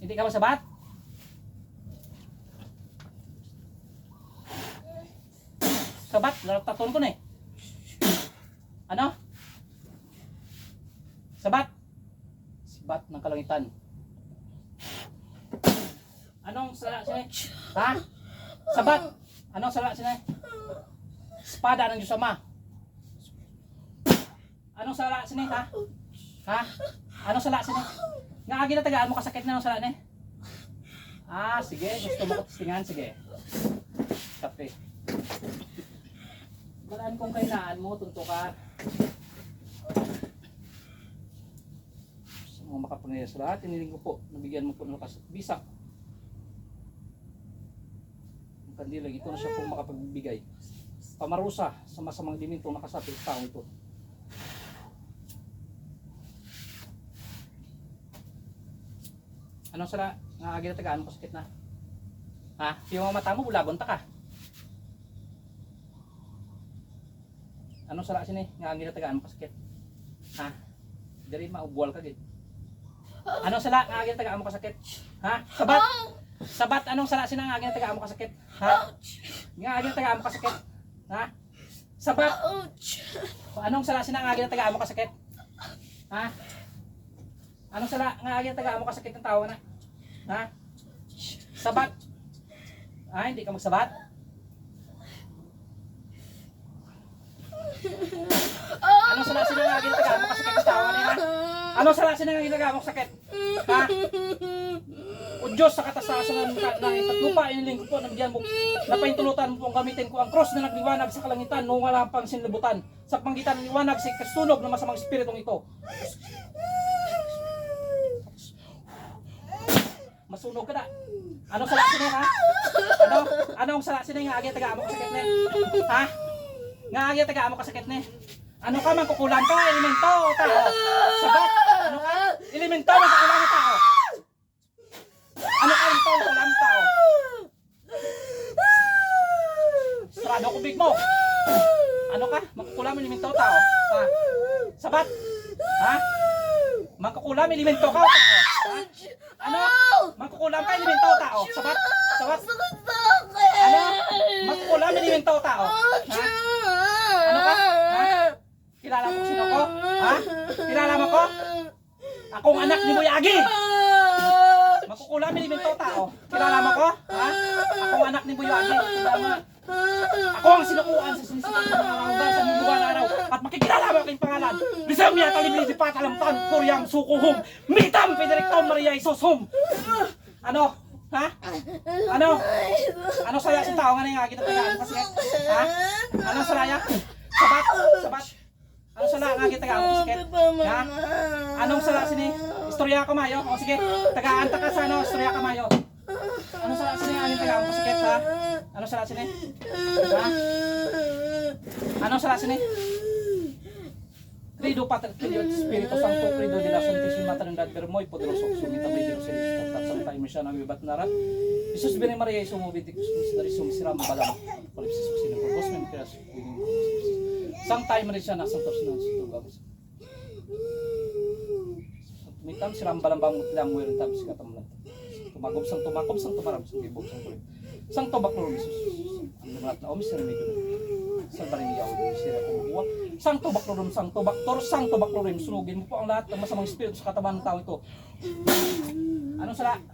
Hindi ka masabat? Sabat, taton ko na eh. Ano? Sabat. Sabat ng kalangitan. Anong sala siya? Ha? Sabat. Anong sala siya? Espada ng Diyos Ama. Anong sala siya? Ha? Ha? Anong sala siya? Nga agi na tagaan mo kasakit na ng sala niya? Ah, sige. Gusto mo ko testingan? Sige. Kape. Balaan kong kainaan mo, tunto ka. Sa mga makapangyayari sa lahat, iniling ko po, nabigyan mo po ng bisak. Ang kandila, ito na siya po makapagbigay. Pamarusa sa masamang diminto nakasapit sa taong ito. Anong sala? Nga agi na tagaan mo kasakit na? Ha? Yung mga mata mo, bulabon ta ka. Anong sala sini? Nga ang ginatagaan mo kasakit? Ha? Dari maubual ka gid. Anong sala nga ang ginatagaan mo kasakit? Ha? Sabat? Sabat anong sala sini nga ang ginatagaan mo kasakit? Ha? Nga ang ginatagaan mo kasakit? Ha? Sabat? Anong sala sini nga ang ginatagaan mo kasakit? Ha? Anong sala nga ang ginatagaan mo kasakit ng tao na? Ha? Sabat? Ah, hindi ka magsabat? Anong sala sila nga ginagawa mo kasakit ng tawa niya? Anong sala sila nga ginagawa mo sakit? Ha? O Diyos sa katasasan ng lupa, iniling ko po, nabigyan mo, napaintulutan mo pong gamitin ko ang cross na nagliwanag sa kalangitan nung wala pang sinlibutan. Sa panggitan ng liwanag sa kasunog ng masamang espiritong ito. Masunog ka na. Anong sala sila ha? Anong sala sila nga ginagawa mo kasakit niya? Ha? Nga agi taga mo kasakit ni. Ano ka man kukulan ka elemento tao. Sabat. Ano ka? Elemento man kukulan ka tao. Ano ka elemento kukulan tao? Sarado ko big mo. Ano ka? Makukulam elemento tao. Ha? Sabat. Ha? Makukulam elemento ka tao. Ha? Ano? Makukulam ka elemento tao. Sabat. Sabat. Ano? Makukulam elemento tao. Ha? Ano ka? Ha? Kilala mo sino ko? Ha? Kilala mo ko? Akong anak ni Boy Agi. Makukulam elemento tao. Kilala mo ko? Ha? Akong anak ni Boy Agi. Ako ang sinukuan sa sinisipan ng mga hanggang sa minuan araw at makikilala mo aking pangalan. Bisamya talibili di patalamtan Koryang Sukuhum Mitam Federico Maria Isoshum. Ano? Ha? Ano? Ano saya sa tao nga nga kita tagaan kasi? Ha? Ano saya? Sabat? Sabat? Ano sala nga kita tagaan kasi? Ha? Anong sala sini? Istorya ka mayo? O sige, tagaan ta ka sa ano, istorya ka mayo. Ano sala sini nga kita tagaan kasi ha? Ano sala sini? Ha? Ano sala sini? Credo Pater Filio Espiritu Santo, Credo de la Santissima Trinidad Vermoy, Poderoso Sumita Medio Celeste, Tatsang Tayo Misya ng Ibat Narat, Jesus Bene Maria, Isumubiti Kusmus dari Sumisiram Balam, Polipsis Kusino Purpos, Memkiras, Sang Tayo Maria na Santos ng Situgamos. Mitam siram balam bang mutlang mo rin tapos katamlan. Tumagob sang tumarap sang gibog sang kulit. Sang tobak no Jesus. Ang lahat na omis na medyo. Sang barimiyaw sila kumuha. Sang tobak no sang tobak no sunugin mo po ang lahat ng masamang espiritu sa katawan ng tao ito. Ano sala?